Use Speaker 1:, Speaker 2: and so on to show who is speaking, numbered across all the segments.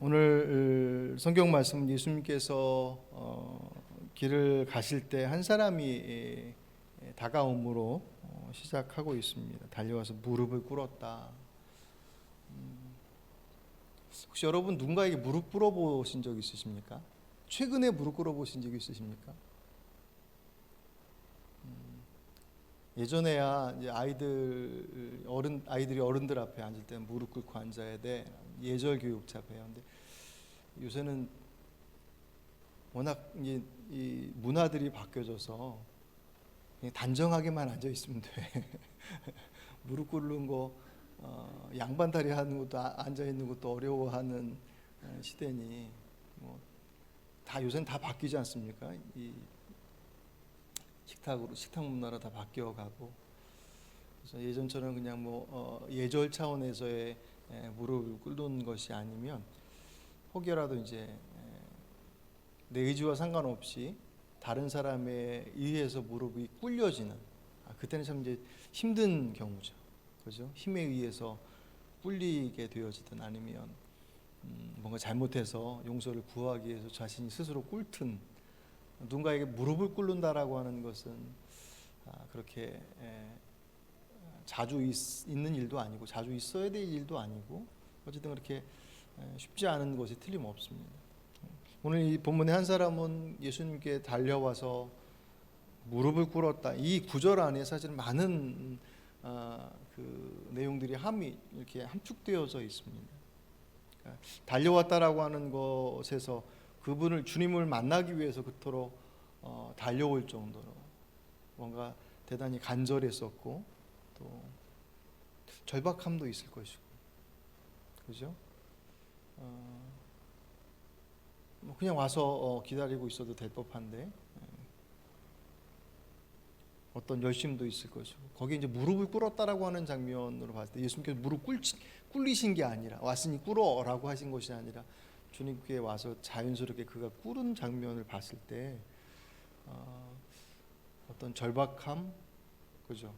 Speaker 1: 오늘 성경 말씀 예수님께서 길을 가실 때 한 사람이 다가옴으로 시작하고 있습니다. 달려와서 무릎을 꿇었다. 혹시 여러분 누군가에게 무릎 꿇어보신 적 있으십니까? 최근에 무릎 꿇어보신 적 있으십니까? 예전에야 이제 아이들이 어른들 앞에 앉을 때 무릎 꿇고 앉아야 돼. 예절 교육 잡아요. 근데 요새는 워낙 이제 이 문화들이 바뀌어져서 그냥 단정하게만 앉아 있으면 돼. 무릎 꿇는 거, 양반다리 하는 것도 앉아 있는 것도 어려워하는 시대니 다 요새는 다 바뀌지 않습니까? 이 식탁 문화로 다 바뀌어가고, 그래서 예전처럼 그냥 예절 차원에서의 무릎을 꿇는 것이 아니면 혹여라도 이제 내 의지와 상관없이 다른 사람에 의해서 무릎이 꿇려지는, 그때는 참 이제 힘든 경우죠. 그죠? 힘에 의해서 꿇리게 되어지든 아니면 뭔가 잘못해서 용서를 구하기 위해서 자신이 스스로 꿇든, 누군가에게 무릎을 꿇는다라고 하는 것은 그렇게 자주 있는 일도 아니고 자주 있어야 될 일도 아니고, 어쨌든 그렇게 쉽지 않은 것이 틀림없습니다. 오늘 이 본문의 한 사람은 예수님께 달려와서 무릎을 꿇었다. 이 구절 안에 사실 많은 그 내용들이 이렇게 함축되어져 있습니다. 그러니까 달려왔다라고 하는 것에서 그분을, 주님을 만나기 위해서 그토록 달려올 정도로 뭔가 대단히 간절했었고 또 절박함도 있을 것이고, 그죠? 그냥 와서 기다리고 있어도 될 법한데 어떤 열심도 있을 것이고, 거기에 이제 무릎을 꿇었다라고 하는 장면으로 봤을 때 예수님께서 무릎 꿇리신 게 아니라, 왔으니 꿇어라고 하신 것이 아니라 주님께 와서 자연스럽게 그가 꿇은 장면을 봤을 때 어떤 절박함, 그죠?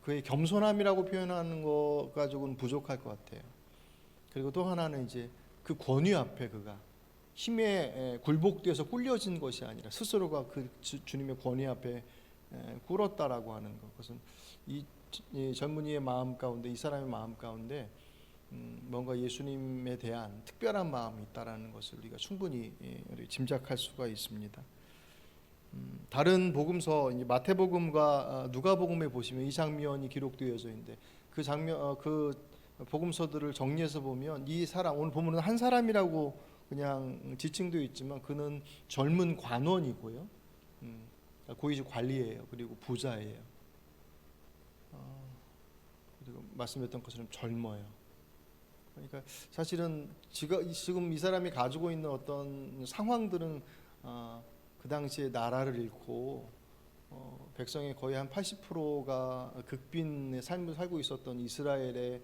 Speaker 1: 그의 겸손함이라고 표현하는 것 가지고는 부족할 것 같아요. 그리고 또 하나는 이제 그 권위 앞에 그가 힘에 굴복되어서 꿀려진 것이 아니라 스스로가 그 주님의 권위 앞에 꿇었다라고 하는 것. 그것은 이 젊은이의 마음 가운데, 이 사람의 마음 가운데 뭔가 예수님에 대한 특별한 마음이 있다라는 것을 우리가 충분히 짐작할 수가 있습니다. 다른 복음서, 마태복음과 누가복음에 보시면 이 장면이 기록되어져 있는데, 그 장면, 그 복음서들을 정리해서 보면 이 사람, 오늘 본문은 한 사람이라고 그냥 지칭되어 있지만 그는 젊은 관원이고요, 고위직 관리예요. 그리고 부자예요. 그리고 말씀드렸던 것처럼 젊어요. 그러니까 사실은 지금 이 사람이 가지고 있는 어떤 상황들은 그 당시에 나라를 잃고 백성의 거의 한 80%가 극빈의 삶을 살고 있었던 이스라엘의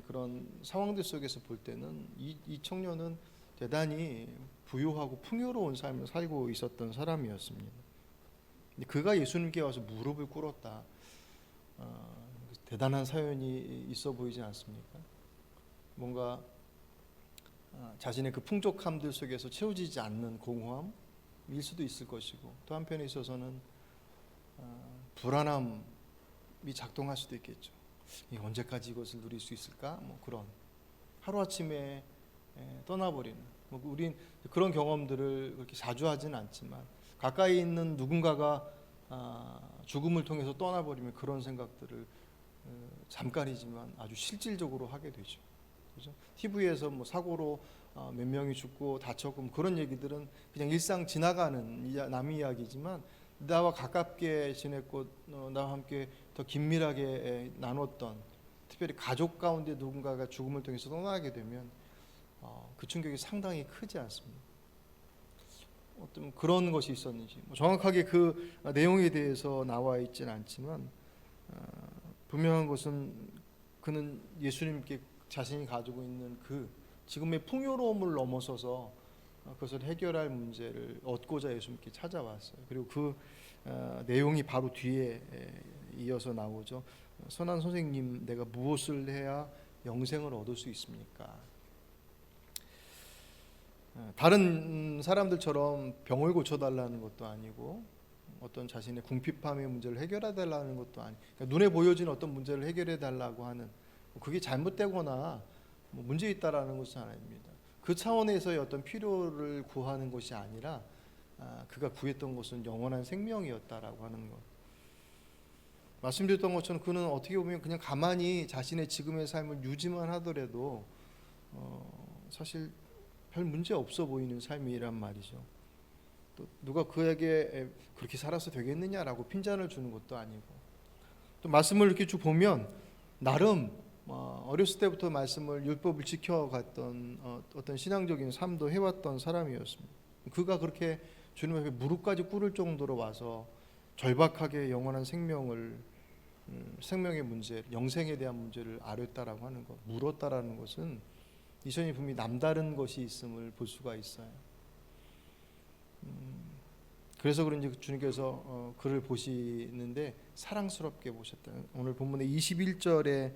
Speaker 1: 그런 상황들 속에서 볼 때는 이 청년은 대단히 부유하고 풍요로운 삶을 살고 있었던 사람이었습니다. 그가 예수님께 와서 무릎을 꿇었다. 대단한 사연이 있어 보이지 않습니까? 뭔가 자신의 그 풍족함들 속에서 채워지지 않는 공허함일 수도 있을 것이고, 또 한편에 있어서는 불안함이 작동할 수도 있겠죠. 언제까지 이것을 누릴 수 있을까? 그런 하루아침에 떠나버리는, 우린 그런 경험들을 그렇게 자주 하지는 않지만 가까이 있는 누군가가 죽음을 통해서 떠나버리면 그런 생각들을 잠깐이지만 아주 실질적으로 하게 되죠. 그죠? TV에서 사고로 몇 명이 죽고 다쳤고 그런 얘기들은 그냥 일상 지나가는 남 이야기지만, 나와 가깝게 지냈고 나와 함께 더 긴밀하게 나눴던, 특별히 가족 가운데 누군가가 죽음을 통해서 떠나게 되면 그 충격이 상당히 크지 않습니다. 어떤 그런 것이 있었는지 정확하게 그 내용에 대해서 나와 있지는 않지만, 분명한 것은 그는 예수님께 자신이 가지고 있는 그 지금의 풍요로움을 넘어서서 그것을 해결할 문제를 얻고자 예수님께 찾아왔어요. 그리고 그 내용이 바로 뒤에 이어서 나오죠. 선한 선생님, 내가 무엇을 해야 영생을 얻을 수 있습니까? 다른 사람들처럼 병을 고쳐달라는 것도 아니고 어떤 자신의 궁핍함의 문제를 해결해 달라는 것도 아니고, 그러니까 눈에 보여지는 어떤 문제를 해결해 달라고 하는, 그게 잘못되거나 문제 있다라는 것은 아닙니다. 그 차원에서의 어떤 필요를 구하는 것이 아니라 그가 구했던 것은 영원한 생명이었다라고 하는 것. 말씀드렸던 것처럼 그는 어떻게 보면 그냥 가만히 자신의 지금의 삶을 유지만 하더라도 사실 별 문제 없어 보이는 삶이란 말이죠. 또 누가 그에게 그렇게 살아서 되겠느냐라고 핀잔을 주는 것도 아니고, 또 말씀을 이렇게 쭉 보면 나름 어렸을 때부터 말씀을 율법을 지켜갔던 어떤 신앙적인 삶도 해왔던 사람이었습니다. 그가 그렇게 주님 앞에 무릎까지 꿇을 정도로 와서 절박하게 영원한 생명의 문제, 영생에 대한 문제를 아뢰었다라고 하는 것, 물었다라는 것은 이전에 분명히 남다른 것이 있음을 볼 수가 있어요. 그래서 그런지 주님께서 그를 보시는데 사랑스럽게 보셨다. 오늘 본문의 21절에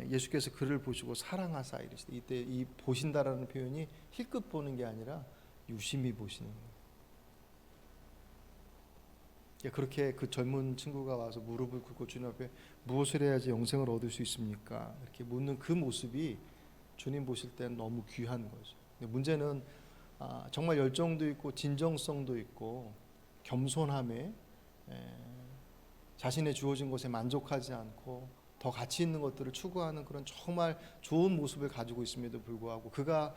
Speaker 1: 예수께서 그를 보시고 사랑하사 이르시되, 이때 이 보신다라는 표현이 힐끗 보는 게 아니라 유심히 보시는 거예요. 그렇게 그 젊은 친구가 와서 무릎을 꿇고 주님 앞에 무엇을 해야지 영생을 얻을 수 있습니까? 이렇게 묻는 그 모습이 주님 보실 때는 너무 귀한 거죠. 근데 문제는 정말 열정도 있고 진정성도 있고 겸손함에 자신의 주어진 것에 만족하지 않고 더 가치 있는 것들을 추구하는 그런 정말 좋은 모습을 가지고 있음에도 불구하고 그가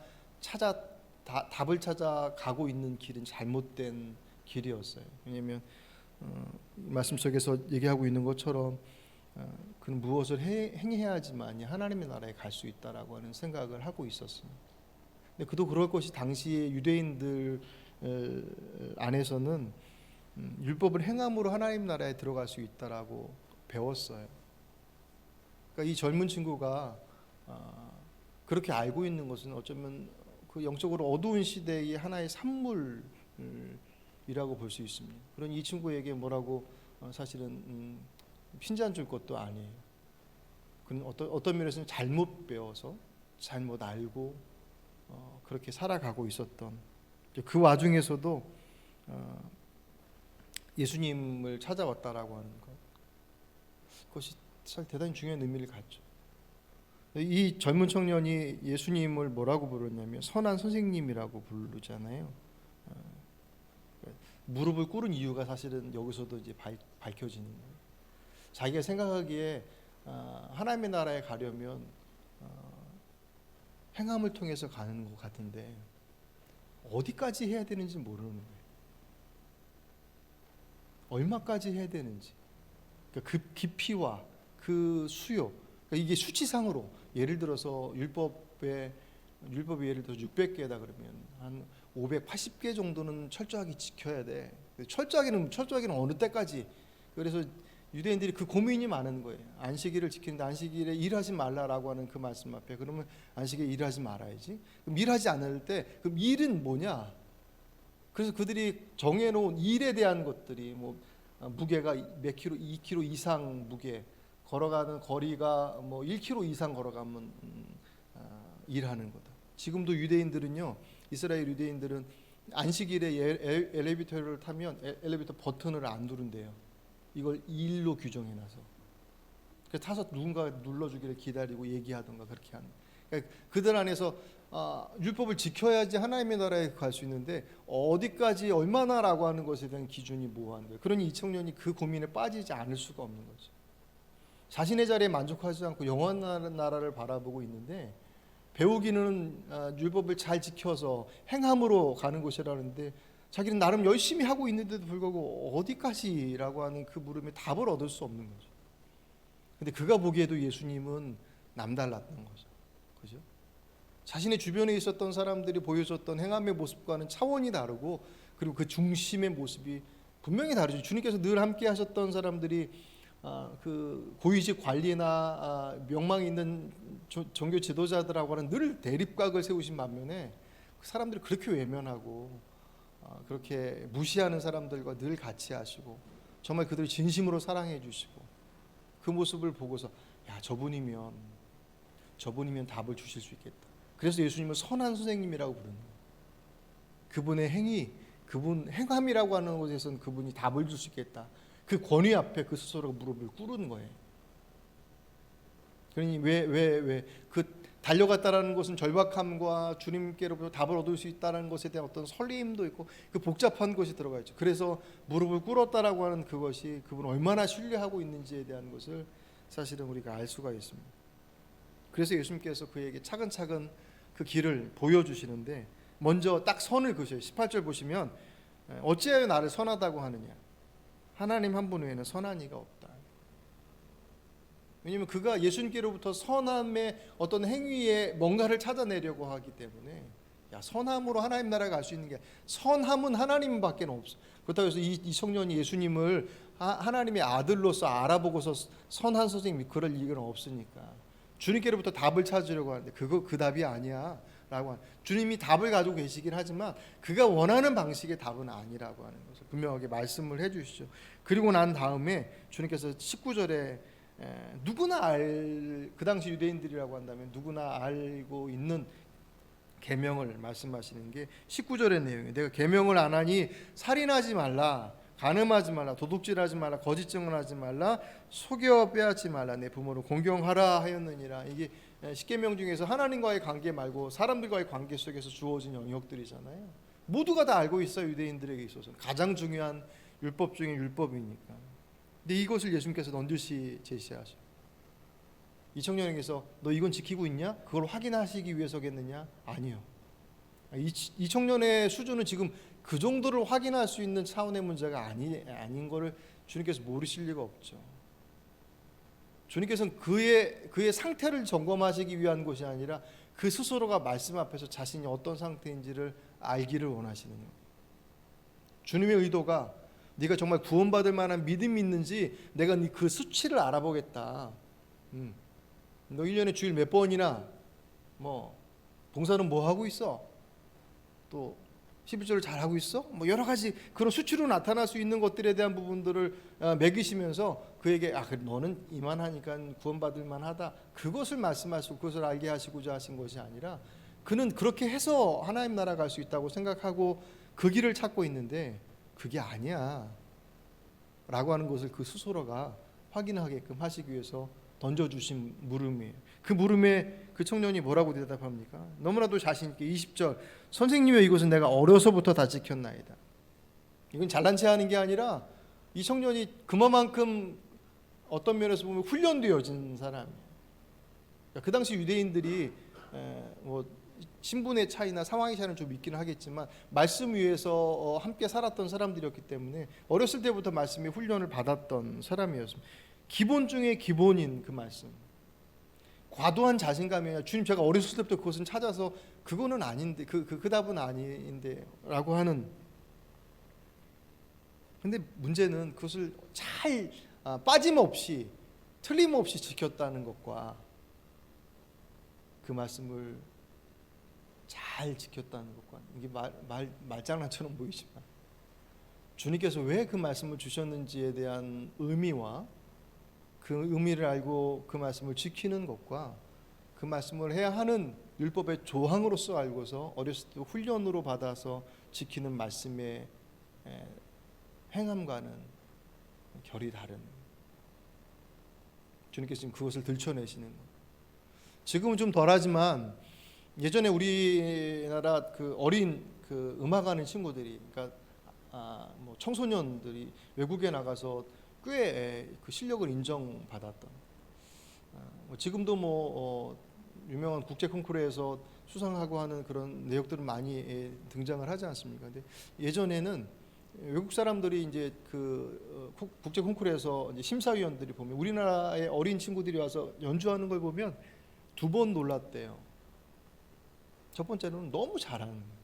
Speaker 1: 답을 찾아 가고 있는 길은 잘못된 길이었어요. 왜냐하면 말씀 속에서 얘기하고 있는 것처럼 그는 무엇을 행해야지만 하나님의 나라에 갈 수 있다라고 하는 생각을 하고 있었습니다. 근데 그도 그럴 것이 당시의 유대인들 안에서는 율법을 행함으로 하나님 나라에 들어갈 수 있다라고 배웠어요. 그러니까 이 젊은 친구가 그렇게 알고 있는 것은 어쩌면 그 영적으로 어두운 시대의 하나의 산물이라고 볼 수 있습니다. 그런 이 친구에게 뭐라고 사실은 핀잔 줄 것도 아니에요. 그는 어떤 면에서는 잘못 배워서 잘못 알고 그렇게 살아가고 있었던, 그 와중에서도 예수님을 찾아왔다라고 하는 것, 그것이 사실 대단히 중요한 의미를 갖죠. 이 젊은 청년이 예수님을 뭐라고 부르냐면 선한 선생님이라고 부르잖아요. 무릎을 꿇은 이유가 사실은 여기서도 이제 밝혀지는 거예요. 자기가 생각하기에 하나님의 나라에 가려면 행함을 통해서 가는 것 같은데 어디까지 해야 되는지 모르는 거예요. 얼마까지 해야 되는지, 그러니까 그 깊이와 그 수요, 그러니까 이게 수치상으로 예를 들어서 율법이 예를 들어서 600개다 그러면 한 580개 정도는 철저하게 지켜야 돼. 철저하게는 어느 때까지? 그래서 유대인들이 그 고민이 많은 거예요. 안식일을 지키는데 안식일에 일하지 말라라고 하는 그 말씀 앞에 그러면 안식일에 일하지 말아야지. 그럼 일하지 않을 때 그럼 일은 뭐냐? 그래서 그들이 정해놓은 일에 대한 것들이 뭐 무게가 몇 킬로, 2킬로 이상 무게, 걸어가는 거리가 뭐 1킬로 이상 걸어가면 일하는 거다. 지금도 유대인들은요, 이스라엘 유대인들은 안식일에 엘리베이터를 타면 엘리베이터 버튼을 안 누른대요. 이걸 일로 규정해놔서. 그래서 타서 누군가 눌러주기를 기다리고 얘기하던가 그렇게 하는. 그러니까 그들 안에서 율법을 지켜야지 하나님의 나라에 갈 수 있는데 어디까지 얼마나라고 하는 것에 대한 기준이 모호한 거예요. 그러니 이 청년이 그 고민에 빠지지 않을 수가 없는 거죠. 자신의 자리에 만족하지 않고 영원한 나라를 바라보고 있는데 배우기는 율법을 잘 지켜서 행함으로 가는 것이라는데 자기는 나름 열심히 하고 있는데도 불구하고 어디까지라고 하는 그 물음에 답을 얻을 수 없는 거죠. 근데 그가 보기에도 예수님은 남달랐던 거죠. 그죠? 자신의 주변에 있었던 사람들이 보여줬던 행함의 모습과는 차원이 다르고, 그리고 그 중심의 모습이 분명히 다르죠. 주님께서 늘 함께 하셨던 사람들이 그 고위직 관리나 명망 있는 종교 지도자들하고는 늘 대립각을 세우신 반면에 그 사람들이 그렇게 외면하고 그렇게 무시하는 사람들과 늘 같이 하시고 정말 그들을 진심으로 사랑해 주시고, 그 모습을 보고서 야, 저분이면 답을 주실 수 있겠다. 그래서 예수님은 선한 선생님이라고 부르는 거예요. 그분의 행위, 그분 행함이라고 하는 것에서는 그분이 답을 줄 수 있겠다. 그 권위 앞에 그 스스로가 무릎을 꿇은 거예요. 그러니 왜 그 달려갔다라는 것은 절박함과 주님께로부터 답을 얻을 수 있다는 것에 대한 어떤 설레임도 있고 그 복잡한 것이 들어가 있죠. 그래서 무릎을 꿇었다라고 하는 그것이 그분 얼마나 신뢰하고 있는지에 대한 것을 사실은 우리가 알 수가 있습니다. 그래서 예수님께서 그에게 차근차근 그 길을 보여주시는데 먼저 딱 선을 그으셔요. 18절 보시면 어찌하여 나를 선하다고 하느냐, 하나님 한 분 외에는 선한 이가 없다. 왜냐하면 그가 예수님께로부터 선함의 어떤 행위에 뭔가를 찾아내려고 하기 때문에 선함으로 하나님 나라에 갈 수 있는 게, 선함은 하나님밖에 없어. 그렇다고 해서 이 청년이 예수님을 하나님의 아들로서 알아보고서 선한 선생님이 그럴 리가 없으니까 주님께로부터 답을 찾으려고 하는데 그 답이 아니야 라고 주님이 답을 가지고 계시긴 하지만 그가 원하는 방식의 답은 아니라고 하는 것을 분명하게 말씀을 해주시죠. 그리고 난 다음에 주님께서 19절에 누구나 그 당시 유대인들이라고 한다면 누구나 알고 있는 계명을 말씀하시는 게 19절의 내용이에요. 내가 계명을 안 하니 살인하지 말라, 간음하지 말라, 도둑질하지 말라, 거짓 증언하지 말라, 속여 빼앗지 말라, 내 부모를 공경하라 하였느니라. 이게 10계명 중에서 하나님과의 관계 말고 사람들과의 관계 속에서 주어진 영역들이잖아요. 모두가 다 알고 있어요. 유대인들에게 있어서 가장 중요한 율법 중에 율법이니까. 근데 이것을 예수님께서 넌지시 제시하셔. 이 청년에게서 너 이건 지키고 있냐? 그걸 확인하시기 위해서겠느냐? 아니요. 이 청년의 수준은 지금 그 정도를 확인할 수 있는 차원의 문제가 아닌 것을 주님께서 모르실 리가 없죠. 주님께서는 그의 상태를 점검하시기 위한 것이 아니라 그 스스로가 말씀 앞에서 자신이 어떤 상태인지를 알기를 원하시는 거예요. 주님의 의도가 네가 정말 구원받을 만한 믿음이 있는지 내가 그 수치를 알아보겠다. 너 1년에 주일 몇 번이나 봉사는 뭐 하고 있어? 또 11조를 잘하고 있어? 여러 가지 그런 수치로 나타날 수 있는 것들에 대한 부분들을 매기시면서 그에게 그래, 너는 이만하니까 구원받을 만하다. 그것을 말씀하시고 그것을 알게 하시고자 하신 것이 아니라 그는 그렇게 해서 하나님 나라 갈 수 있다고 생각하고 그 길을 찾고 있는데 그게 아니야 라고 하는 것을 그 스스로가 확인하게끔 하시기 위해서 던져주신 물음이에요. 그 물음에 그 청년이 뭐라고 대답합니까? 너무나도 자신 있게 20절, 선생님여 이것은 내가 어려서부터 다 지켰나이다. 이건 잘난 체 하는 게 아니라 이 청년이 그만큼 어떤 면에서 보면 훈련되어진 사람이에요. 그 당시 유대인들이 신분의 차이나 상황의 차이는 좀 있기는 하겠지만 말씀 위에서 함께 살았던 사람들이었기 때문에 어렸을 때부터 말씀에 훈련을 받았던 사람이었습니다. 기본 중에 기본인 그 말씀, 과도한 자신감이야. 주님 제가 어렸을 때부터 그것은 찾아서 그거는 아닌데 그 답은 아닌데 라고 하는. 근데 문제는 그것을 잘 빠짐없이 틀림없이 지켰다는 것과 그 말씀을 잘 지켰다는 것과, 이게 말장난처럼 보이지만 주님께서 왜 그 말씀을 주셨는지에 대한 의미와 그 의미를 알고 그 말씀을 지키는 것과 그 말씀을 해야 하는 율법의 조항으로서 알고서 어렸을 때 훈련으로 받아서 지키는 말씀의 행함과는 결이 다른, 주님께서 지금 그것을 들춰내시는 것. 지금은 좀 덜하지만 예전에 우리나라 그 어린 그 음악하는 친구들이, 그러니까 청소년들이 외국에 나가서 꽤 그 실력을 인정받았던, 지금도 유명한 국제 콩쿠르에서 수상하고 하는 그런 내역들은 많이 등장을 하지 않습니까? 근데 예전에는 외국 사람들이 이제 그 국제 콩쿠르에서 이제 심사위원들이 보면 우리나라의 어린 친구들이 와서 연주하는 걸 보면 두 번 놀랐대요. 첫 번째는 너무 잘하는 거예요.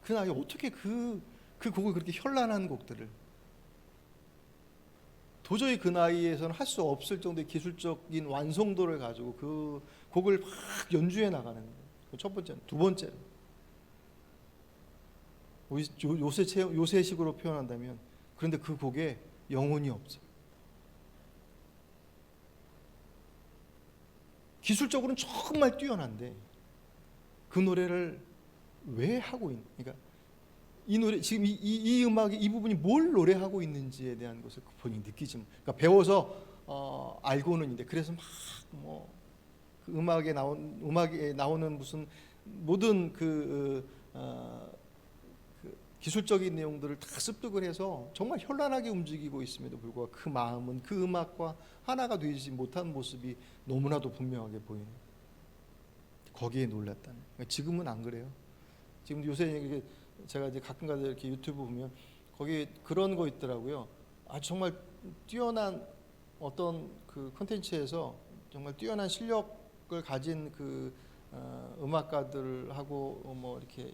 Speaker 1: 그 나이에 어떻게 그 곡을 그렇게 현란한 곡들을 도저히 그 나이에서는 할 수 없을 정도의 기술적인 완성도를 가지고 그 곡을 막 연주해 나가는 거예요. 첫 번째는. 두 번째는 요새식으로 표현한다면, 그런데 그 곡에 영혼이 없어. 기술적으로는 정말 뛰어난데 그 노래를 왜 하고 있는? 그러니까 이 노래 지금 이 음악의 이 부분이 뭘 노래하고 있는지에 대한 것을 본인이 느끼지. 그러니까 배워서 알고는 있는데 그래서 막 뭐 그 음악에 나오는 무슨 모든 그 기술적인 내용들을 다 습득을 해서 정말 현란하게 움직이고 있음에도 불구하고 그 마음은 그 음악과 하나가 되지 못한 모습이 너무나도 분명하게 보이는. 거기에 놀랐다는. 그러니까 지금은 안 그래요. 지금 요새 제가 이제 가끔가다 이렇게 유튜브 보면 거기 그런 거 있더라고요. 정말 뛰어난 어떤 그 콘텐츠에서 정말 뛰어난 실력을 가진 그 음악가들하고 뭐 이렇게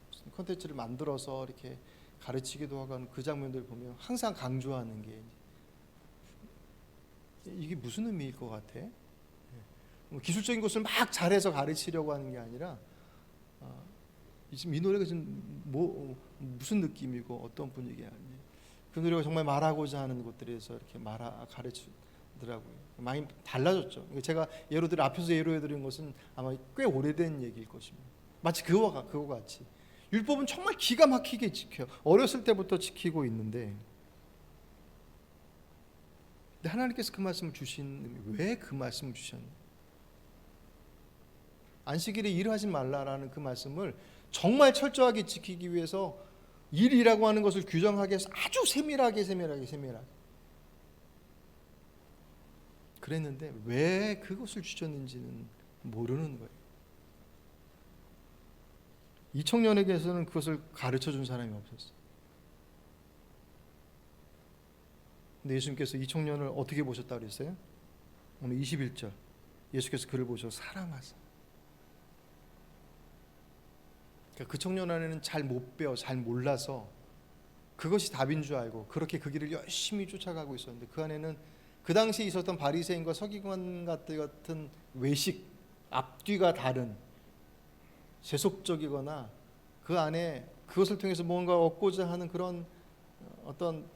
Speaker 1: 무슨 콘텐츠를 만들어서 이렇게 가르치기도 하고 하는 그 장면들 보면 항상 강조하는 게 이게 무슨 의미일 것 같아? 기술적인 것을 막 잘해서 가르치려고 하는 게 아니라 지금 이 노래가 지금 무슨 느낌이고 어떤 분위기야? 그 노래가 정말 말하고자 하는 것들에서 이렇게 가르치더라고요. 많이 달라졌죠. 제가 앞에서 예로해드린 것은 아마 꽤 오래된 얘기일 것입니다. 마치 그거 같이 율법은 정말 기가 막히게 지켜요. 어렸을 때부터 지키고 있는데, 근데 하나님께서 그 말씀을 왜 그 말씀을 주셨나? 안식일에 일하지 말라라는 그 말씀을 정말 철저하게 지키기 위해서 일이라고 하는 것을 규정하기 위해서 아주 세밀하게 그랬는데 왜 그것을 주셨는지는 모르는 거예요. 이 청년에게서는 그것을 가르쳐 준 사람이 없었어요. 근데 예수님께서 이 청년을 어떻게 보셨다고 그랬어요? 오늘 21절 예수께서 그를 보셔 사랑하사. 그 청년 안에는 잘 못 배워 잘 몰라서 그것이 답인 줄 알고 그렇게 그 길을 열심히 쫓아가고 있었는데 그 안에는 그 당시에 있었던 바리새인과 서기관 같은 외식 앞뒤가 다른 세속적이거나 그 안에 그것을 통해서 뭔가 얻고자 하는 그런 어떤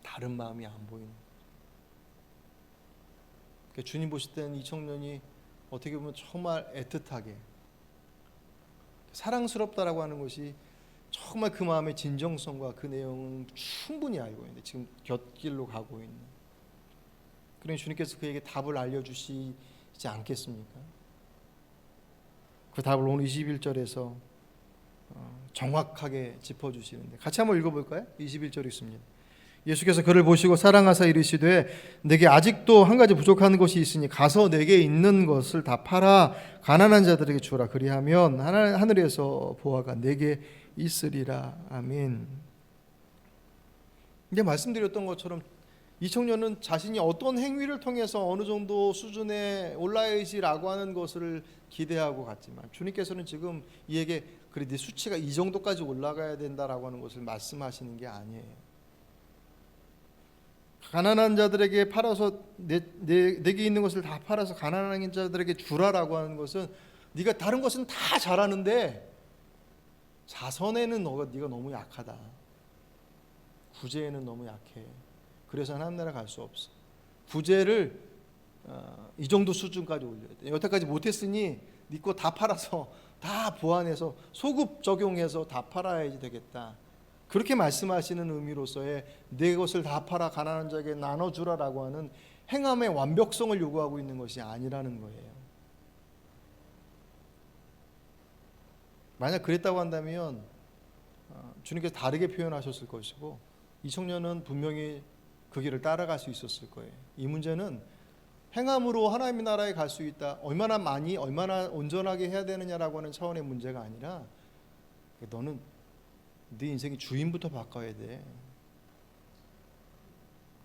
Speaker 1: 다른 마음이 안 보이는. 그러니까 주님 보실 때는 이 청년이 어떻게 보면 정말 애틋하게 사랑스럽다라고 하는 것이 정말 그 마음의 진정성과 그 내용은 충분히 알고 있는데 지금 곁길로 가고 있는. 그러니 주님께서 그에게 답을 알려주시지 않겠습니까? 그 답을 오늘 21절에서 정확하게 짚어주시는데 같이 한번 읽어볼까요? 21절 있습니다. 예수께서 그를 보시고 사랑하사 이르시되 내게 아직도 한 가지 부족한 것이 있으니 가서 내게 있는 것을 다 팔아 가난한 자들에게 주라. 그리하면 하늘에서 보화가 내게 있으리라. 아멘. 이제 말씀드렸던 것처럼 이 청년은 자신이 어떤 행위를 통해서 어느 정도 수준에 올라야지라고 하는 것을 기대하고 갔지만 주님께서는 지금 이에게 그래 네 수치가 이 정도까지 올라가야 된다라고 하는 것을 말씀하시는 게 아니에요. 가난한 자들에게 팔아서 내게 있는 것을 다 팔아서 가난한 자들에게 주라라고 하는 것은 네가 다른 것은 다 잘하는데 자선에는 네가 너무 약하다. 구제에는 너무 약해. 그래서 하나님 나라 갈 수 없어. 구제를 이 정도 수준까지 올려야 돼. 여태까지 못했으니 네 거 다 팔아서 다 보완해서 소급 적용해서 다 팔아야지 되겠다. 그렇게 말씀하시는 의미로서의 내 것을 다 팔아 가난한 자에게 나눠주라라고 하는 행함의 완벽성을 요구하고 있는 것이 아니라는 거예요. 만약 그랬다고 한다면 주님께서 다르게 표현하셨을 것이고 이 청년은 분명히 그 길을 따라갈 수 있었을 거예요. 이 문제는 행함으로 하나님의 나라에 갈 수 있다. 얼마나 많이 얼마나 온전하게 해야 되느냐라고 하는 차원의 문제가 아니라 너는 네 인생의 주인부터 바꿔야 돼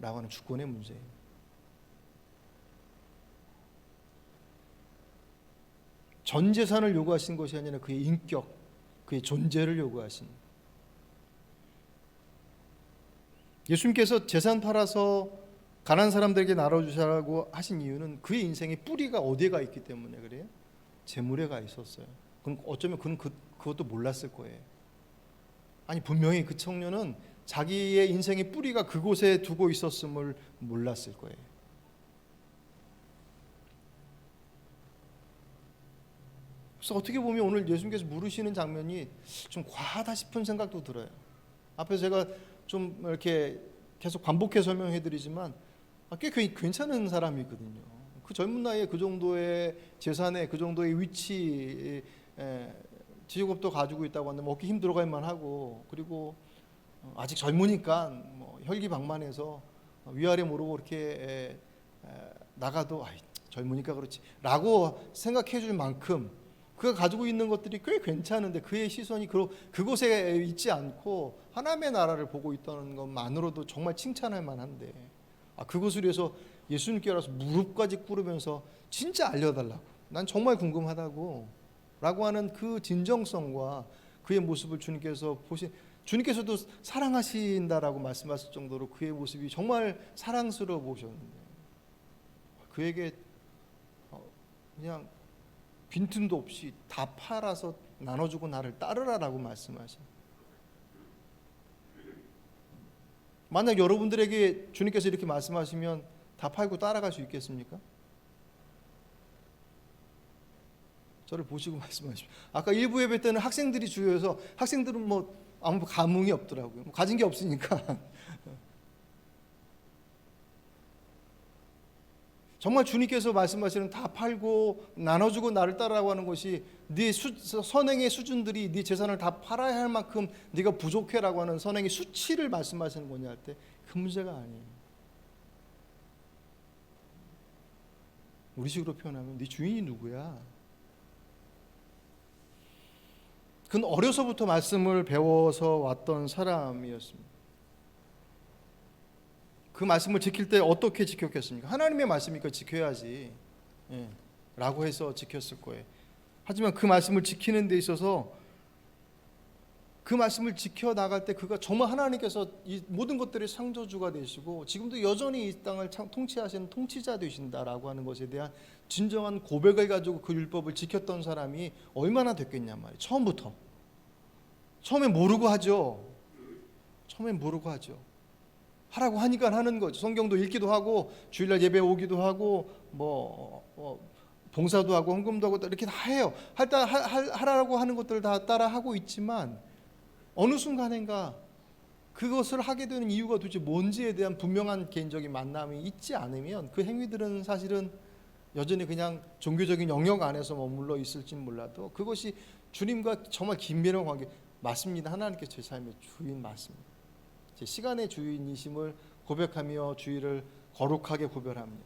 Speaker 1: 라고 하는 주권의 문제예요. 전 재산을 요구하신 것이 아니라 그의 인격, 그의 존재를 요구하신. 예수님께서 재산 팔아서 가난한 사람들에게 나눠주시라고 하신 이유는 그의 인생의 뿌리가 어디에 있기 때문에 그래요? 재물에 가 있었어요. 그럼 어쩌면 그는 그것도 몰랐을 거예요. 아니 분명히 그 청년은 자기의 인생의 뿌리가 그곳에 두고 있었음을 몰랐을 거예요. 그래서 어떻게 보면 오늘 예수님께서 물으시는 장면이 좀 과하다 싶은 생각도 들어요. 앞에서 제가 좀 이렇게 계속 반복해 설명해 드리지만 꽤 괜찮은 사람이거든요. 그 젊은 나이에 그 정도의 재산에 그 정도의 위치, 직업도 가지고 있다고 하는데 먹기 힘들어갈 만하고, 그리고 아직 젊으니까 뭐 혈기방만해서 위아래 모르고 이렇게 나가도 젊으니까 그렇지 라고 생각해 줄 만큼 그가 가지고 있는 것들이 꽤 괜찮은데 그의 시선이 그곳에 있지 않고 하나님의 나라를 보고 있다는 것만으로도 정말 칭찬할 만한데, 그것을 위해서 예수님께 와서 무릎까지 꿇으면서 진짜 알려달라고, 난 정말 궁금하다고 라고 하는 그 진정성과 그의 모습을 주님께서도 사랑하신다라고 말씀하실 정도로 그의 모습이 정말 사랑스러워 보셨는데, 그에게 그냥 빈틈도 없이 다 팔아서 나눠주고 나를 따르라라고 말씀하신. 만약 여러분들에게 주님께서 이렇게 말씀하시면 다 팔고 따라갈 수 있겠습니까? 저를 보시고 말씀하십시오. 아까 일부 예배 때는 학생들이 주요해서 학생들은 뭐 아무 감흥이 없더라고요. 가진 게 없으니까. 정말 주님께서 말씀하시는 다 팔고 나눠주고 나를 따라라고 하는 것이 네 선행의 수준들이 네 재산을 다 팔아야 할 만큼 네가 부족해라고 하는 선행의 수치를 말씀하시는 거냐 할 때 그 문제가 아니에요. 우리식으로 표현하면 네 주인이 누구야? 그는 어려서부터 말씀을 배워서 왔던 사람이었습니다. 그 말씀을 지킬 때 어떻게 지켰겠습니까? 하나님의 말씀이니까 지켜야지 라고 해서 지켰을 거예요. 하지만 그 말씀을 지키는 데 있어서 그 말씀을 지켜나갈 때 그가 정말 하나님께서 이 모든 것들의 창조주가 되시고 지금도 여전히 이 땅을 통치하시는 통치자 되신다라고 하는 것에 대한 진정한 고백을 가지고 그 율법을 지켰던 사람이 얼마나 됐겠냔 말이에요. 처음에 모르고 하죠. 하라고 하니까 하는 거죠. 성경도 읽기도 하고 주일날 예배 오기도 하고 봉사도 하고 헌금도 하고 이렇게 다 해요. 하라고 하는 것들을 다 따라 하고 있지만 어느 순간인가 그것을 하게 되는 이유가 도대체 뭔지에 대한 분명한 개인적인 만남이 있지 않으면 그 행위들은 사실은 여전히 그냥 종교적인 영역 안에서 머물러 있을진 몰라도 그것이 주님과 정말 긴밀한 관계 맞습니다. 하나님께서 제 삶의 주인 맞습니다. 제 시간의 주인이심을 고백하며 주의를 거룩하게 구별합니다.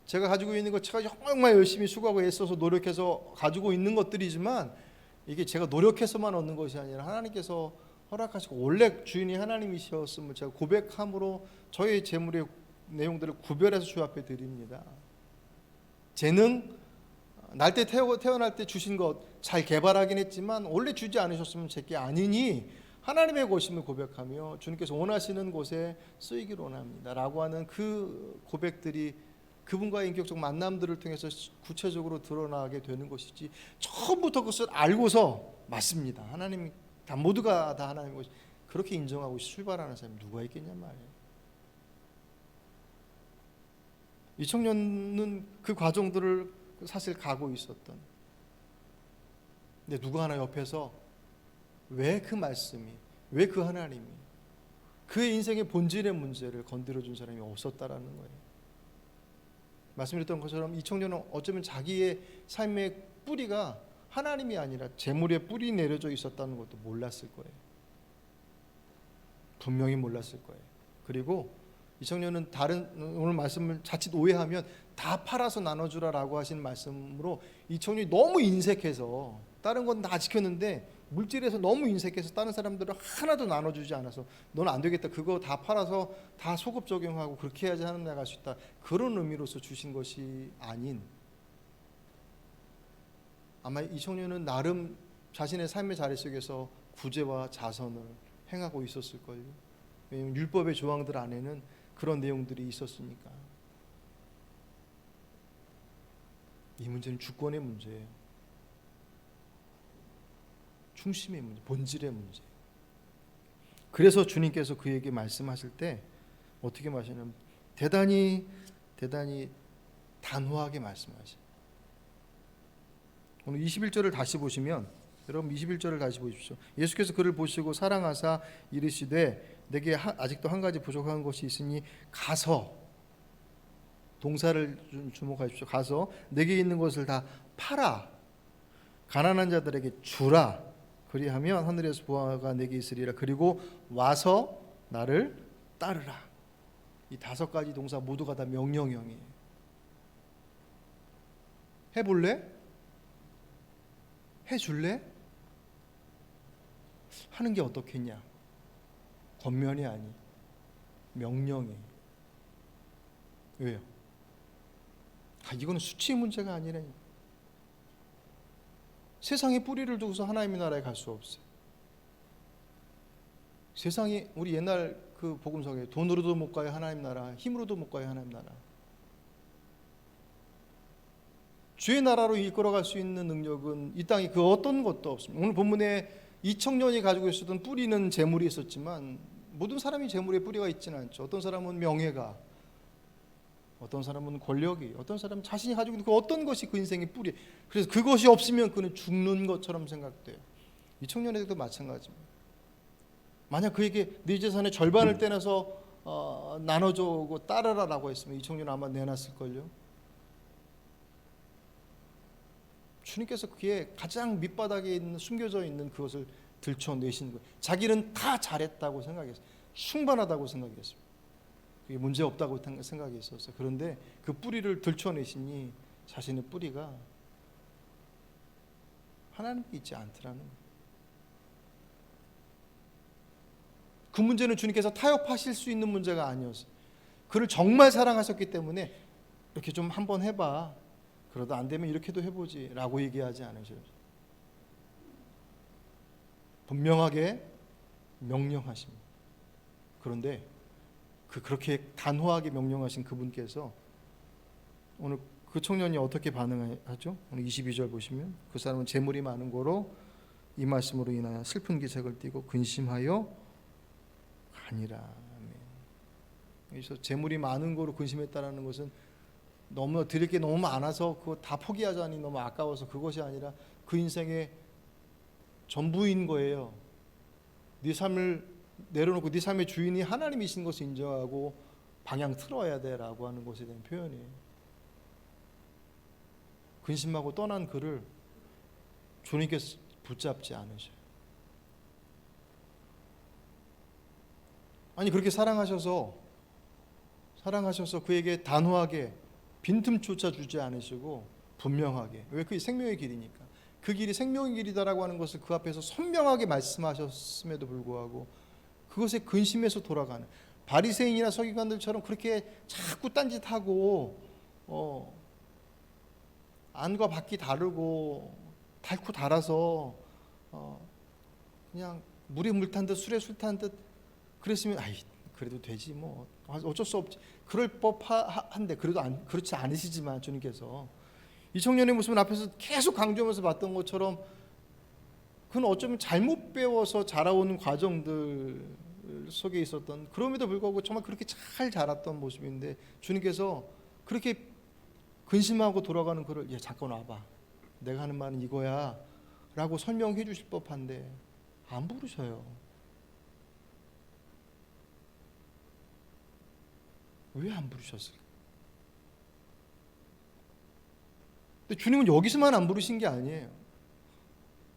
Speaker 1: 제가 가지고 있는 것, 제가 정말 열심히 수고하고 애써서 노력해서 가지고 있는 것들이지만 이게 제가 노력해서만 얻는 것이 아니라 하나님께서 허락하시고 원래 주인이 하나님이셨음을 제가 고백함으로 저의 재물의 내용들을 구별해서 주 앞에 드립니다. 재능, 날 때 태어날 때 주신 것 잘 개발하긴 했지만 원래 주지 않으셨으면 제게 아니니 하나님의 것임을 고백하며 주님께서 원하시는 곳에 쓰이기를 원합니다 라고 하는 그 고백들이 그분과의 인격적 만남들을 통해서 구체적으로 드러나게 되는 것이지, 처음부터 그것을 알고서 맞습니다, 하나님 다 모두가 다 하나님의 것이 그렇게 인정하고 출발하는 사람이 누가 있겠냔 말이에요. 이 청년은 그 과정들을 사실 가고 있었던, 근데 누가 하나 옆에서 왜 그 말씀이, 왜 그 하나님이 그의 인생의 본질의 문제를 건드려준 사람이 없었다라는 거예요. 말씀드렸던 것처럼 이 청년은 어쩌면 자기의 삶의 뿌리가 하나님이 아니라 재물의 뿌리 내려져 있었다는 것도 몰랐을 거예요. 분명히 몰랐을 거예요. 그리고 이 청년은 오늘 말씀을 자칫 오해하면 다 팔아서 나눠주라라고 하신 말씀으로 이 청년이 너무 인색해서 다른 건 다 지켰는데 물질에서 너무 인색해서 다른 사람들을 하나도 나눠주지 않아서 너는 안 되겠다, 그거 다 팔아서 다 소급 적용하고 그렇게 해야지 하는 나갈 수 있다, 그런 의미로서 주신 것이 아닌, 아마 이 청년은 나름 자신의 삶의 자리 속에서 구제와 자선을 행하고 있었을걸요. 왜냐하면 율법의 조항들 안에는 그런 내용들이 있었으니까. 이 문제는 주권의 문제예요. 중심의 문제, 본질의 문제. 그래서 주님께서 그에게 말씀하실 때 어떻게 말하시냐면 대단히 단호하게 말씀하셔요. 오늘 21절을 다시 보시면, 여러분 21절을 다시 보십시오. 예수께서 그를 보시고 사랑하사 이르시되 내게 아직도 한 가지 부족한 것이 있으니 가서, 동사를 좀 주목하십시오. 가서 내게 있는 것을 다 팔아 가난한 자들에게 주라. 그리하면 하늘에서 보화가 내게 있으리라. 그리고 와서 나를 따르라. 이 5가지 동사 모두가 다 명령형이에요. 해볼래? 해줄래? 하는 게 어떻겠냐? 권면이 아니, 명령이에요. 왜요? 이거는 수치의 문제가 아니라 세상에 뿌리를 두고서 하나님의 나라에 갈 수 없어요. 세상이, 우리 옛날 그 복음서에 돈으로도 못 가요 하나님 나라, 힘으로도 못 가요 하나님 나라. 주의 나라로 이끌어갈 수 있는 능력은 이 땅에 그 어떤 것도 없습니다. 오늘 본문에 이 청년이 가지고 있었던 뿌리는 재물이 있었지만 모든 사람이 재물에 뿌리가 있지는 않죠. 어떤 사람은 명예가, 어떤 사람은 권력이, 어떤 사람은 자신이 가지고 있는 그 어떤 것이 그 인생의 뿌리. 그래서 그것이 없으면 그는 죽는 것처럼 생각돼요. 이 청년에게도 마찬가지입니다. 만약 그에게 네 재산의 절반을 떼내서 나눠주고 따르라라고 했으면 이 청년은 아마 내놨을걸요. 주님께서 그의 가장 밑바닥에 있는, 숨겨져 있는 그것을 들춰내신 거예요. 자기는 다 잘했다고 생각했어요. 충분하다고 생각했습니다. 그게 문제 없다고 생각이 있었어요. 그런데 그 뿌리를 들춰내시니 자신의 뿌리가 하나님께 있지 않더라는 거예요. 그 문제는 주님께서 타협하실 수 있는 문제가 아니었어요. 그를 정말 사랑하셨기 때문에 이렇게 좀 한번 해봐, 그러다 안 되면 이렇게도 해보지 라고 얘기하지 않으셔요. 분명하게 명령하십니다. 그런데 그렇게 단호하게 명령하신 그분께서 오늘 그 청년이 어떻게 반응하죠? 오늘 22절 보시면 그 사람은 재물이 많은 고로 이 말씀으로 인하여 슬픈 기색을 띠고 근심하여 가니라. 아멘. 여기서 재물이 많은 거로 근심했다라는 것은 너무 드릴 게 너무 많아서 그거 다 포기하자니 너무 아까워서 그것이 아니라 그 인생의 전부인 거예요. 네 삶을 내려놓고 네 삶의 주인이 하나님이신 것을 인정하고 방향 틀어야 돼라고 하는 것에 대한 표현이에요. 근심하고 떠난 그를 주님께서 붙잡지 않으셔요. 아니 그렇게 사랑하셔서 그에게 단호하게 빈틈조차 주지 않으시고 분명하게, 왜? 그게 생명의 길이니까 그 길이 생명의 길이다라고 하는 것을 그 앞에서 선명하게 말씀하셨음에도 불구하고 그것에 근심해서 돌아가는 바리새인이나 서기관들처럼 그렇게 자꾸 딴짓하고 안과 밖이 다르고 닳고 달아서 그냥 물에 물 탄 듯 술에 술 탄 듯 그랬으면 그래도 되지 뭐 어쩔 수 없지, 그럴 법한데 그래도 그렇지 않으시지만 주님께서 이 청년의 모습은 앞에서 계속 강조하면서 봤던 것처럼 그는 어쩌면 잘못 배워서 자라오는 과정들 속에 있었던, 그럼에도 불구하고 정말 그렇게 잘 자랐던 모습인데 주님께서 그렇게 근심하고 돌아가는 그를 잠깐 와봐, 내가 하는 말은 이거야 라고 설명해 주실 법한데 안 부르셔요. 왜 안 부르셨을까? 근데 주님은 여기서만 안 부르신 게 아니에요.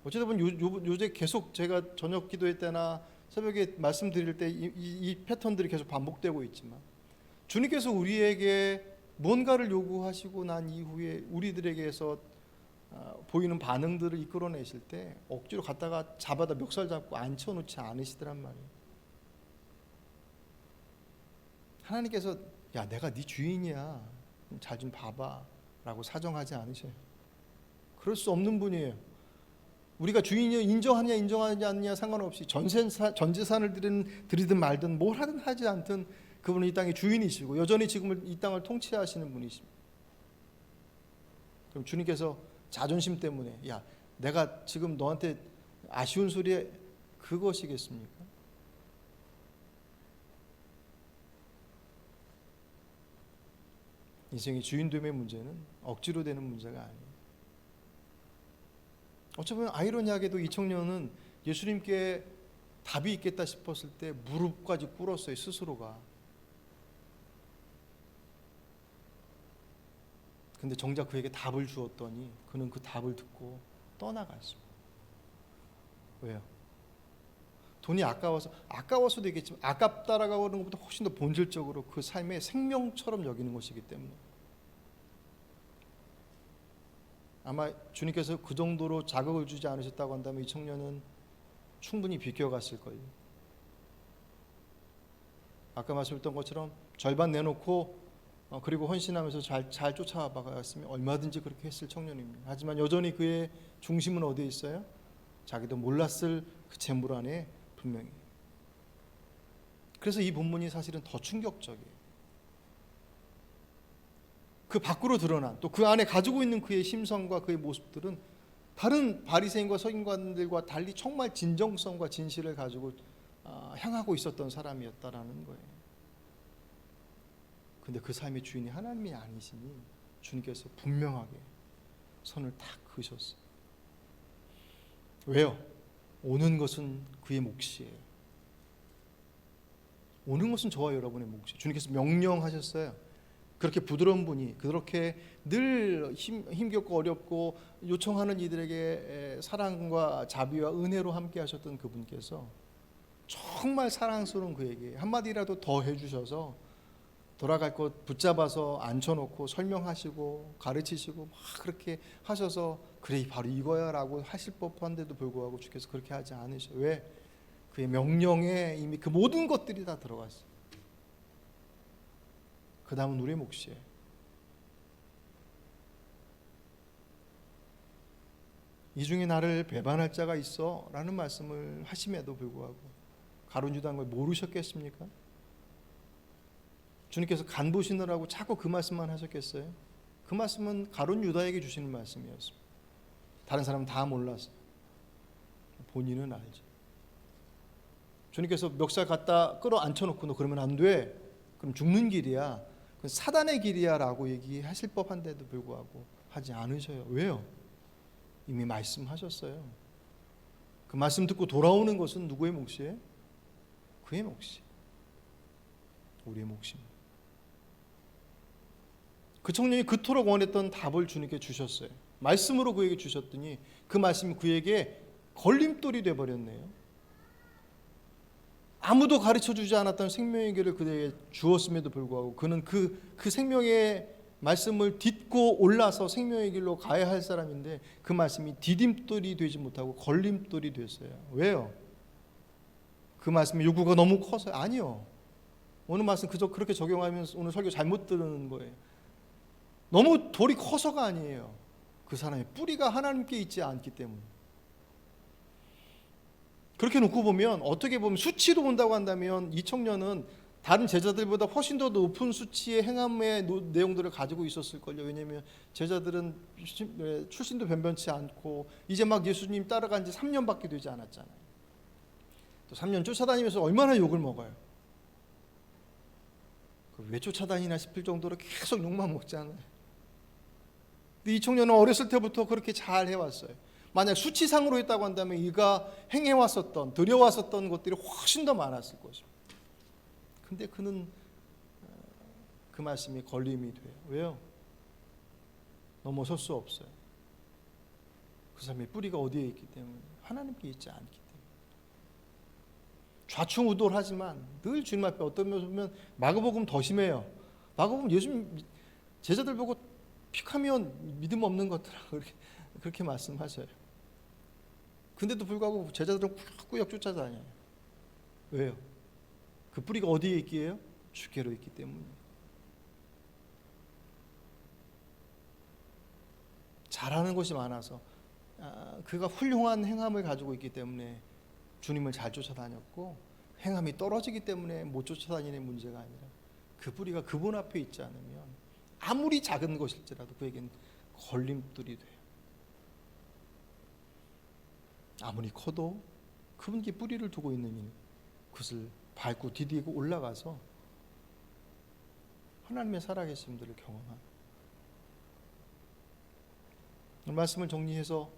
Speaker 1: 어쩌다 보면 요새 계속 제가 저녁 기도회 때나 새벽에 말씀드릴 때 이 패턴들이 계속 반복되고 있지만 주님께서 우리에게 뭔가를 요구하시고 난 이후에 우리들에게서 보이는 반응들을 이끌어내실 때 억지로 갖다가 잡아다 멱살 잡고 앉혀놓지 않으시더란 말이에요. 하나님께서 야 내가 네 주인이야, 잘 좀 봐봐 라고 사정하지 않으셔요. 그럴 수 없는 분이에요. 우리가 주인이 인정하냐 인정하지 않느냐 상관없이 전 재산을 드리든 말든 뭘 하든 하지 않든 그분은 이 땅의 주인이시고 여전히 지금 이 땅을 통치하시는 분이십니다. 그럼 주님께서 자존심 때문에 야 내가 지금 너한테 아쉬운 소리에 그것이겠습니까? 인생의 주인됨의 문제는 억지로 되는 문제가 아니에요. 어쩌면 아이러니하게도 이 청년은 예수님께 답이 있겠다 싶었을 때 무릎까지 꿇었어요, 스스로가. 근데 정작 그에게 답을 주었더니 그는 그 답을 듣고 떠나갔습니다. 왜요? 돈이 아까워서도 있겠지만 아깝다라고 하는 것보다 훨씬 더 본질적으로 그 삶의 생명처럼 여기는 것이기 때문에 아마 주님께서 그 정도로 자극을 주지 않으셨다고 한다면 이 청년은 충분히 비껴갔을걸요. 아까 말씀드렸던 것처럼 절반 내놓고 그리고 헌신하면서 잘 쫓아가봤으면 얼마든지 그렇게 했을 청년입니다. 하지만 여전히 그의 중심은 어디에 있어요? 자기도 몰랐을 그 재물 안에 분명히. 그래서 이 본문이 사실은 더 충격적이에요. 그 밖으로 드러난 또 그 안에 가지고 있는 그의 심성과 그의 모습들은 다른 바리새인과 서기관들과 달리 정말 진정성과 진실을 가지고 향하고 있었던 사람이었다라는 거예요. 근데 그 삶의 주인이 하나님이 아니시니 주님께서 분명하게 선을 탁 그으셨어요. 왜요? 오는 것은 그의 몫이에요. 오는 것은 저와 여러분의 몫이에요. 주님께서 명령하셨어요. 그렇게 부드러운 분이, 그렇게 늘 힘겹고 어렵고 요청하는 이들에게 사랑과 자비와 은혜로 함께 하셨던 그분께서 정말 사랑스러운 그에게 한마디라도 더 해주셔서 돌아갈 것 붙잡아서 앉혀놓고 설명하시고 가르치시고 막 그렇게 하셔서 그래 바로 이거야 라고 하실 법한데도 불구하고 주께서 그렇게 하지 않으셔요. 왜? 그의 명령에 이미 그 모든 것들이 다 들어갔어요. 그 다음은 우리의 몫이에요. 이 중에 나를 배반할 자가 있어 라는 말씀을 하심에도 불구하고 가룟 유다는 걸 모르셨겠습니까? 주님께서 간 보시느라고 자꾸 그 말씀만 하셨겠어요? 그 말씀은 가룟 유다에게 주시는 말씀이었습니다. 다른 사람은 다 몰랐어요. 본인은 알죠. 주님께서 멱살 갖다 끌어앉혀놓고 너 그러면 안 돼. 그럼 죽는 길이야. 그건 사단의 길이야 라고 얘기하실 법한데도 불구하고 하지 않으셔요. 왜요? 이미 말씀하셨어요. 그 말씀 듣고 돌아오는 것은 누구의 몫이에요? 그의 몫이. 우리의 몫입니다. 그 청년이 그토록 원했던 답을 주님께 주셨어요. 말씀으로 그에게 주셨더니 그 말씀이 그에게 걸림돌이 되어버렸네요. 아무도 가르쳐주지 않았던 생명의 길을 그에게 주었음에도 불구하고 그는 그 생명의 말씀을 딛고 올라서 생명의 길로 가야 할 사람인데 그 말씀이 디딤돌이 되지 못하고 걸림돌이 됐어요. 왜요? 그 말씀의 요구가 너무 커서? 아니요. 오늘 말씀 그저 그렇게 적용하면 오늘 설교 잘못 들은 거예요. 너무 돌이 커서가 아니에요. 그 사람의 뿌리가 하나님께 있지 않기 때문에. 그렇게 놓고 보면 어떻게 보면 수치로 본다고 한다면 이 청년은 다른 제자들보다 훨씬 더 높은 수치의 행함의 내용들을 가지고 있었을걸요. 왜냐하면 제자들은 출신도 변변치 않고 이제 막 예수님 따라간 지 3년밖에 되지 않았잖아요. 또 3년 쫓아다니면서 얼마나 욕을 먹어요. 왜 쫓아다니나 싶을 정도로 계속 욕만 먹잖아요. 이 청년은 어렸을 때부터 그렇게 잘 해왔어요. 만약 수치상으로 했다고 한다면 이가 행해왔었던, 들여왔었던 것들이 훨씬 더 많았을 것입니다. 근데 그는 그 말씀이 걸림이 돼요. 왜요? 넘어설 수 없어요. 그 사람의 뿌리가 어디에 있기 때문에 하나님께 있지 않기 때문에. 좌충우돌하지만 늘 주님 앞에 어떤 면에서 보면 마가복음 더 심해요. 마가복음 예수님 제자들 보고 픽하면 믿음 없는 것들아 그렇게 말씀하셔요. 근데도 불구하고 제자들은 꾸역꾸역 쫓아다녀요. 왜요? 그 뿌리가 어디에 있기에요? 주께로 있기 때문에. 잘하는 것이 많아서 그가 훌륭한 행함을 가지고 있기 때문에 주님을 잘 쫓아다녔고 행함이 떨어지기 때문에 못 쫓아다니는 문제가 아니라 그 뿌리가 그분 앞에 있지 않으면 아무리 작은 것일지라도 그에겐 걸림돌이 돼요. 아무리 커도 그분께 뿌리를 두고 있는 그것을 밟고 디디고 올라가서 하나님의 살아계심들을 경험합니다. 말씀을 정리해서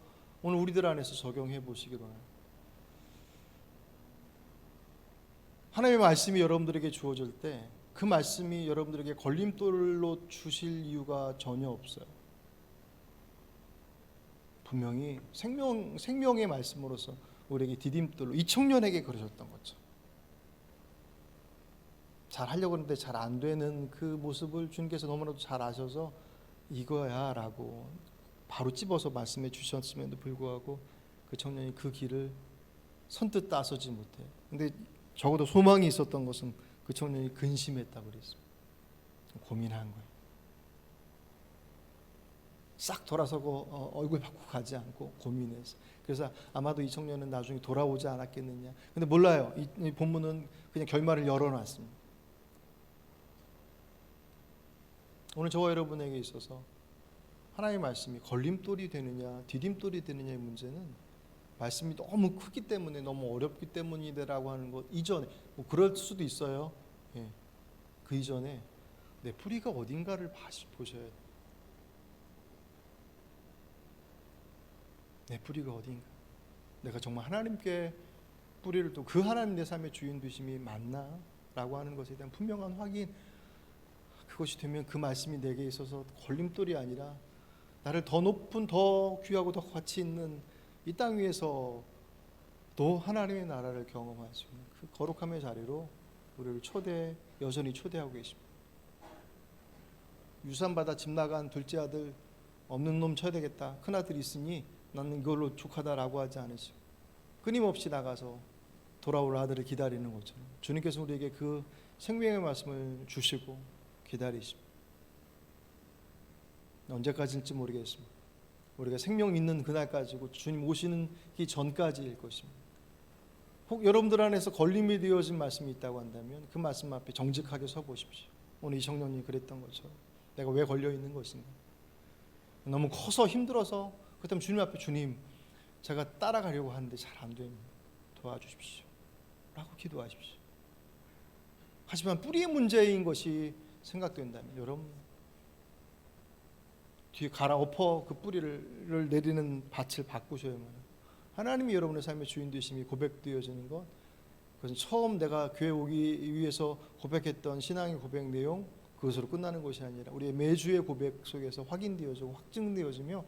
Speaker 1: 오늘 우리들 안에서 적용해 보시기 바랍니다. 하나님의 말씀이 여러분들에게 주어질 때 그 말씀이 여러분들에게 걸림돌로 주실 이유가 전혀 없어요. 분명히 생명의 말씀으로서 우리에게 디딤돌로, 이 청년에게 그러셨던 거죠. 잘 하려고 하는데 잘 안 되는 그 모습을 주님께서 너무나도 잘 아셔서 이거야 라고 바로 찝어서 말씀해 주셨음에도 불구하고 그 청년이 그 길을 선뜻 따서지 못해. 근데 적어도 소망이 있었던 것은 그 청년이 근심했다고 그랬습니다. 고민한 거예요. 싹 돌아서고 얼굴 바꾸고 가지 않고 고민해서. 그래서 아마도 이 청년은 나중에 돌아오지 않았겠느냐. 근데 몰라요. 이 본문은 그냥 결말을 열어놨습니다. 오늘 저와 여러분에게 있어서 하나님의 말씀이 걸림돌이 되느냐 디딤돌이 되느냐의 문제는 말씀이 너무 크기 때문에, 너무 어렵기 때문이다라고 하는 것 이전에, 뭐 그럴 수도 있어요. 예. 그 이전에 내 뿌리가 어딘가를 보셔야 돼요. 내 뿌리가 어딘가, 내가 정말 하나님께 뿌리를 또 그 하나님 내 삶의 주인 되심이 맞나? 라고 하는 것에 대한 분명한 확인, 그것이 되면 그 말씀이 내게 있어서 걸림돌이 아니라 나를 더 높은, 더 귀하고 더 가치 있는 이 땅 위에서 또 하나님의 나라를 경험할 수 있는 그 거룩함의 자리로 우리를 여전히 초대하고 계십니다. 유산받아 집 나간 둘째 아들, 없는 놈 쳐야 되겠다, 큰아들이 있으니 나는 이걸로 족하다라고 하지 않으시고 끊임없이 나가서 돌아올 아들을 기다리는 것처럼 주님께서 우리에게 그 생명의 말씀을 주시고 기다리십니다. 언제까지일지 모르겠습니다. 우리가 생명 있는 그날까지고 주님 오시는 이 전까지일 것입니다. 혹 여러분들 안에서 걸림이 되어진 말씀이 있다고 한다면 그 말씀 앞에 정직하게 서 보십시오. 오늘 이 청년이 그랬던 것처럼 내가 왜 걸려 있는 것인가? 너무 커서 힘들어서 그렇다면 주님 앞에, 주님 제가 따라가려고 하는데 잘 안 됩니다. 도와주십시오 라고 기도하십시오. 하지만 뿌리의 문제인 것이 생각된다면 여러분 뒤에 갈아엎어 그 뿌리를 내리는 밭을 바꾸셔야만 해요. 하나님이 여러분의 삶의 주인 되심이 고백되어지는 것, 그것은 처음 내가 교회 오기 위해서 고백했던 신앙의 고백 내용 그것으로 끝나는 것이 아니라 우리의 매주의 고백 속에서 확인되어지고 확증되어지며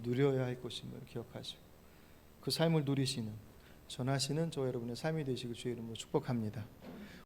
Speaker 1: 누려야 할 것임을 기억하시고 그 삶을 누리시는, 전하시는 저와 여러분의 삶이 되시길 주의 이름으로 축복합니다.